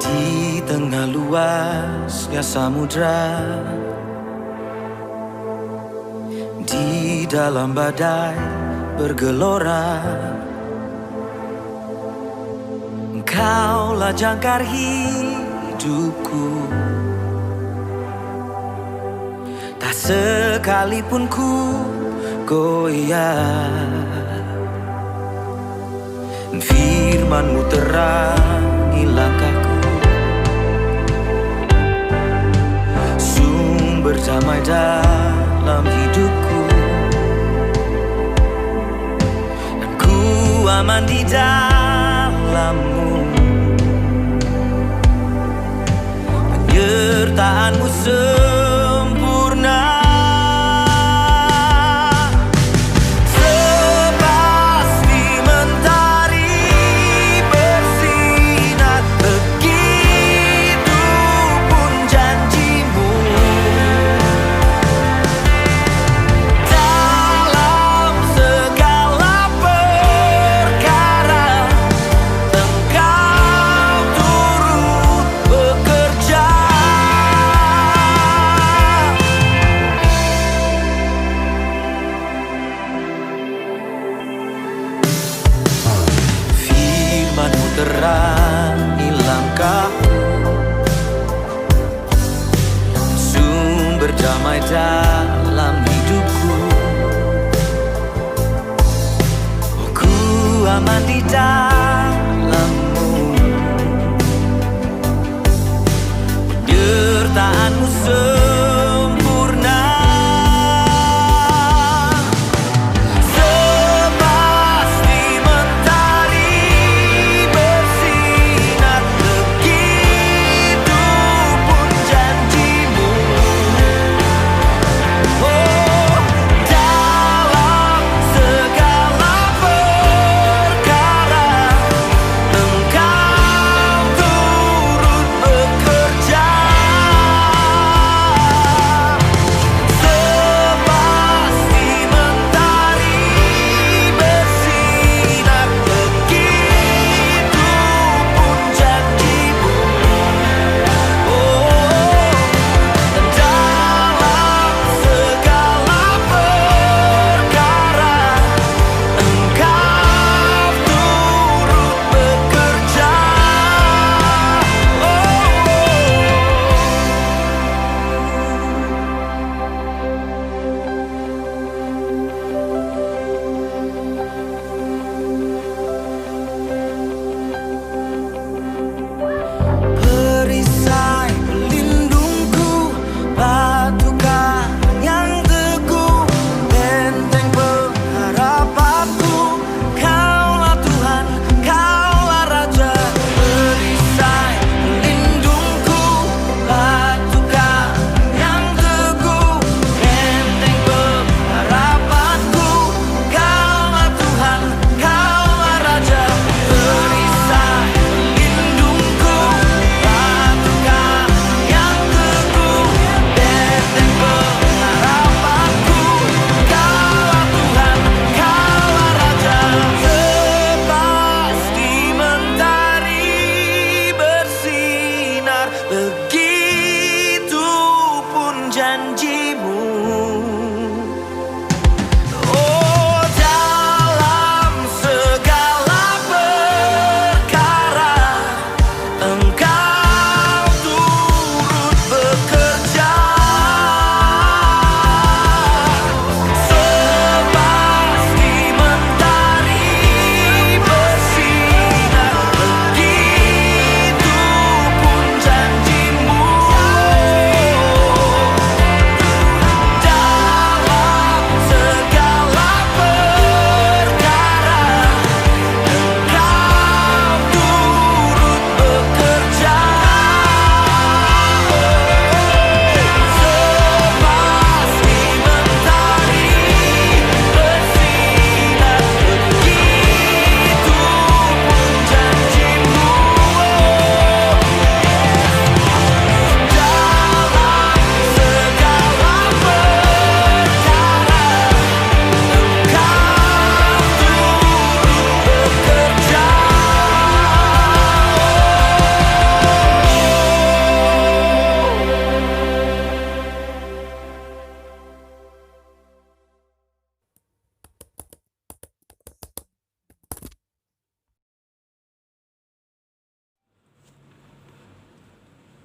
Di tengah luasnya samudra, di dalam badai bergelora, Engkaulah jangkar hidupku. Tak sekalipun ku goyah, firman-Mu terangi langkahku, sumber damai dalam hidupku, dan ku aman di dalam-Mu. Penyertaan-Mu sempurna, sepasti mentari bersinar, begitu pun janji-Mu. Dalam segala perkara Engkau turut bekerja. Firman-Mu terangi langkahku, sumber damai dalam hidupku. Oh, ku aman di dalam-Mu. Penyertaan-Mu sempurna, sepasti mentari bersinar, begitu pun janji-Mu. Oh, dalam segala perkara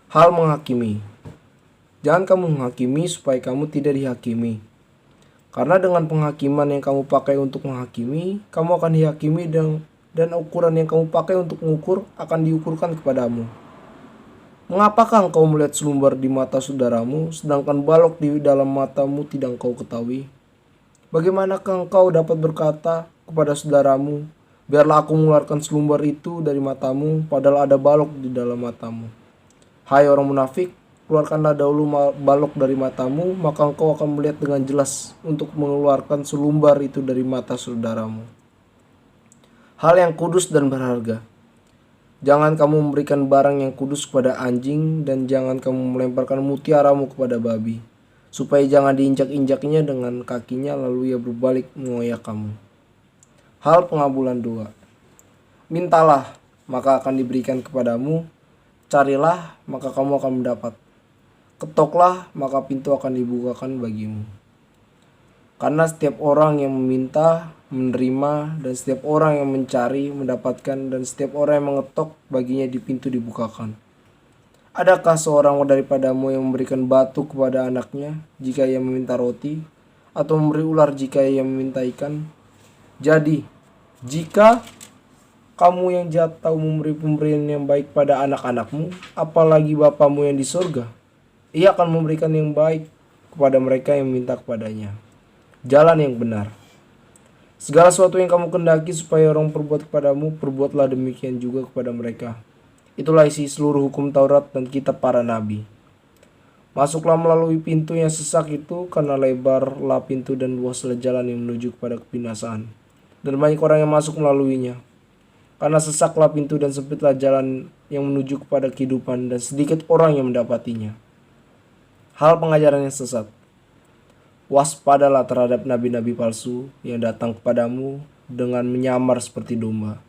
Hal menghakimi. Jangan kamu menghakimi supaya kamu tidak dihakimi. Karena dengan penghakiman yang kamu pakai untuk menghakimi, kamu akan dihakimi dan ukuran yang kamu pakai untuk mengukur akan diukurkan kepadamu. Mengapakah engkau melihat selumbar di mata saudaramu, sedangkan balok di dalam matamu tidak engkau ketahui? Bagaimanakah engkau dapat berkata kepada saudaramu, biarlah aku mengeluarkan selumbar itu dari matamu, padahal ada balok di dalam matamu? Hai orang munafik, keluarkanlah dahulu balok dari matamu, maka engkau akan melihat dengan jelas untuk mengeluarkan selumbar itu dari mata saudaramu. Hal yang kudus dan berharga. Jangan kamu memberikan barang yang kudus kepada anjing, dan jangan kamu melemparkan mutiaramu kepada babi, supaya jangan diinjak-injaknya dengan kakinya lalu ia berbalik mengoyak kamu. Hal pengabulan doa. Mintalah, maka akan diberikan kepadamu. Carilah, maka kamu akan mendapat. Ketoklah, maka pintu akan dibukakan bagimu. Karena setiap orang yang meminta, menerima, dan setiap orang yang mencari, mendapatkan, dan setiap orang yang mengetok, baginya di pintu dibukakan. Adakah seorang daripadamu yang memberikan batu kepada anaknya jika ia meminta roti, atau memberi ular jika ia meminta ikan? Jadi, jika kamu yang jahat tahu memberi pemberian yang baik pada anak-anakmu, apalagi Bapamu yang di surga, ia akan memberikan yang baik kepada mereka yang meminta kepadanya. Jalan yang benar. Segala sesuatu yang kamu kendaki supaya orang perbuat kepadamu, perbuatlah demikian juga kepada mereka. Itulah isi seluruh hukum Taurat dan kitab para nabi. Masuklah melalui pintu yang sesak itu, karena lebarlah pintu dan luaslah jalan yang menuju kepada kebinasaan, dan banyak orang yang masuk melaluinya. Karena sesaklah pintu dan sempitlah jalan yang menuju kepada kehidupan, dan sedikit orang yang mendapatinya. Hal pengajaran yang sesat. Waspadalah terhadap nabi-nabi palsu yang datang kepadamu dengan menyamar seperti domba,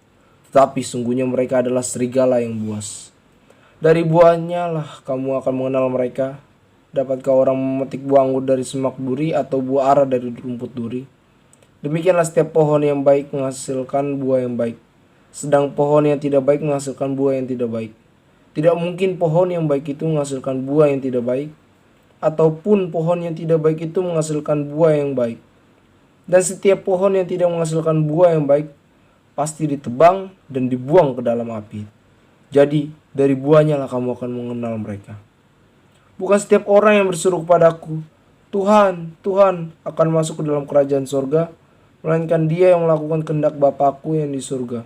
tetapi sungguhnya mereka adalah serigala yang buas. Dari buahnya lah kamu akan mengenal mereka. Dapatkah orang memetik buah anggur dari semak duri, atau buah ara dari rumput duri? Demikianlah setiap pohon yang baik menghasilkan buah yang baik, sedang pohon yang tidak baik menghasilkan buah yang tidak baik. Tidak mungkin pohon yang baik itu menghasilkan buah yang tidak baik, ataupun pohon yang tidak baik itu menghasilkan buah yang baik. Dan setiap pohon yang tidak menghasilkan buah yang baik pasti ditebang dan dibuang ke dalam api. Jadi dari buahnya lah kamu akan mengenal mereka. Bukan setiap orang yang berseru kepadaku, Tuhan, Tuhan, akan masuk ke dalam kerajaan surga, melainkan dia yang melakukan kehendak Bapakku yang di surga.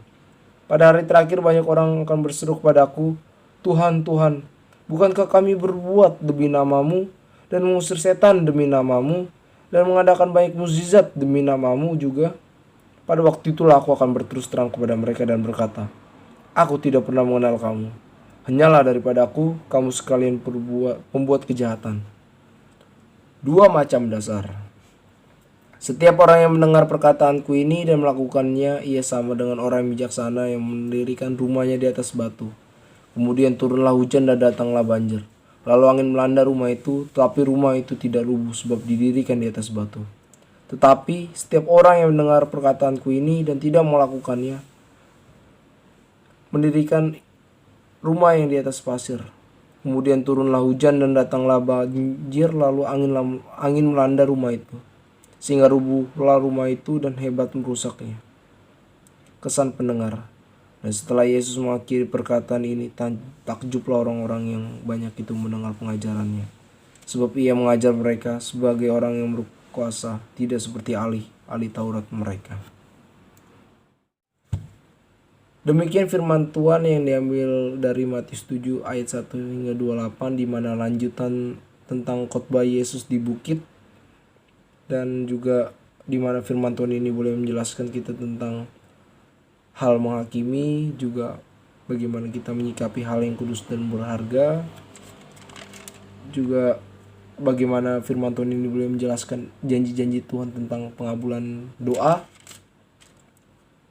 Pada hari terakhir banyak orang akan berseru kepadaku, Tuhan, Tuhan, bukankah kami berbuat demi namamu, dan mengusir setan demi namamu, dan mengadakan banyak mukjizat demi namamu juga? Pada waktu itulah aku akan berterus terang kepada mereka dan berkata, aku tidak pernah mengenal kamu. Hanyalah daripada aku, kamu sekalian pembuat kejahatan. Dua macam dasar. Setiap orang yang mendengar perkataanku ini dan melakukannya, ia sama dengan orang yang bijaksana yang mendirikan rumahnya di atas batu. Kemudian turunlah hujan dan datanglah banjir. Lalu angin melanda rumah itu, tetapi rumah itu tidak rubuh sebab didirikan di atas batu. Tetapi setiap orang yang mendengar perkataanku ini dan tidak melakukannya, mendirikan rumah yang di atas pasir. Kemudian turunlah hujan dan datanglah banjir, lalu angin melanda rumah itu, sehingga rubuhlah rumah itu dan hebat merusaknya. Kesan pendengar. Dan setelah Yesus mengakhiri perkataan ini, takjublah orang-orang yang banyak itu mendengar pengajarannya. Sebab ia mengajar mereka sebagai orang yang berkuasa, tidak seperti ahli Taurat mereka. Demikian firman Tuhan yang diambil dari Matius 7 ayat 1 hingga 28, di mana lanjutan tentang khotbah Yesus di bukit, dan juga di mana firman Tuhan ini boleh menjelaskan kita tentang hal menghakimi, juga bagaimana kita menyikapi hal yang kudus dan berharga. Juga bagaimana firman Tuhan ini boleh menjelaskan janji-janji Tuhan tentang pengabulan doa.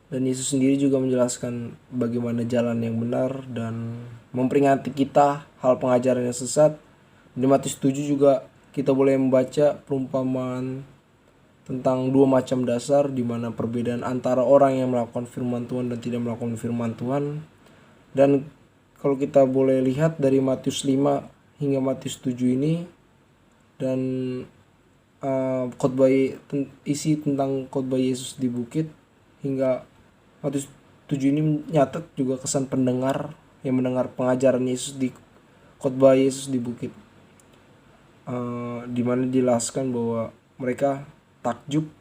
Dan Yesus sendiri juga menjelaskan bagaimana jalan yang benar dan memperingati kita hal pengajaran yang sesat. Di Matius 7 juga kita boleh membaca perumpamaan tentang dua macam dasar, di mana perbedaan antara orang yang melakukan firman Tuhan dan tidak melakukan firman Tuhan. Dan kalau kita boleh lihat dari Matius 5 hingga Matius 7 ini, dan isi tentang khotbah Yesus di bukit, hingga Matius 7 ini nyatet juga kesan pendengar yang mendengar pengajaran Yesus di khotbah Yesus di bukit, di mana dijelaskan bahwa mereka takjub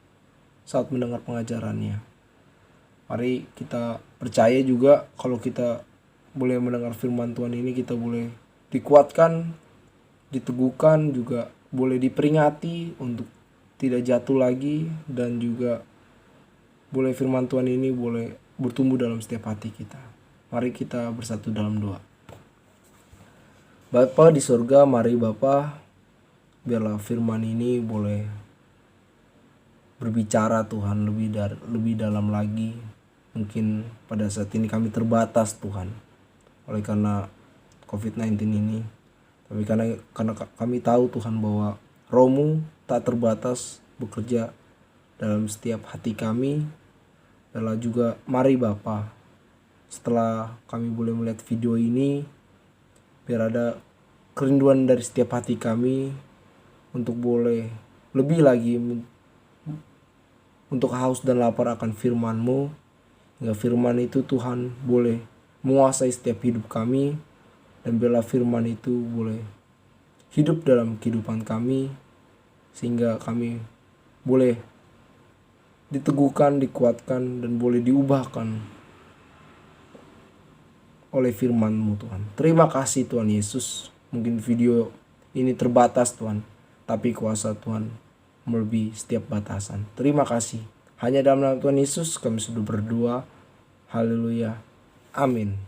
saat mendengar pengajarannya. Mari kita percaya juga kalau kita boleh mendengar firman Tuhan ini, kita boleh dikuatkan, diteguhkan, juga boleh diperingati untuk tidak jatuh lagi, dan juga boleh firman Tuhan ini boleh bertumbuh dalam setiap hati kita. Mari kita bersatu dalam doa. Bapa di sorga, mari Bapa, biarlah firman ini boleh berbicara Tuhan lebih dalam lagi. Mungkin pada saat ini kami terbatas Tuhan oleh karena COVID-19 ini. Tapi karena kami tahu Tuhan bahwa Roh-Mu tak terbatas bekerja dalam setiap hati kami. Adalah juga mari Bapa, setelah kami boleh melihat video ini, biar ada kerinduan dari setiap hati kami untuk boleh lebih lagi untuk haus dan lapar akan firman-Mu, hingga firman itu Tuhan boleh menguasai setiap hidup kami, dan biarlah firman itu boleh hidup dalam kehidupan kami, sehingga kami boleh diteguhkan, dikuatkan, dan boleh diubahkan oleh firman-Mu Tuhan. Terima kasih Tuhan Yesus. Mungkin video ini terbatas Tuhan, tapi kuasa Tuhan melebihi setiap batasan. Terima kasih. Hanya dalam nama Tuhan Yesus kami sudah berdoa. Haleluya. Amin.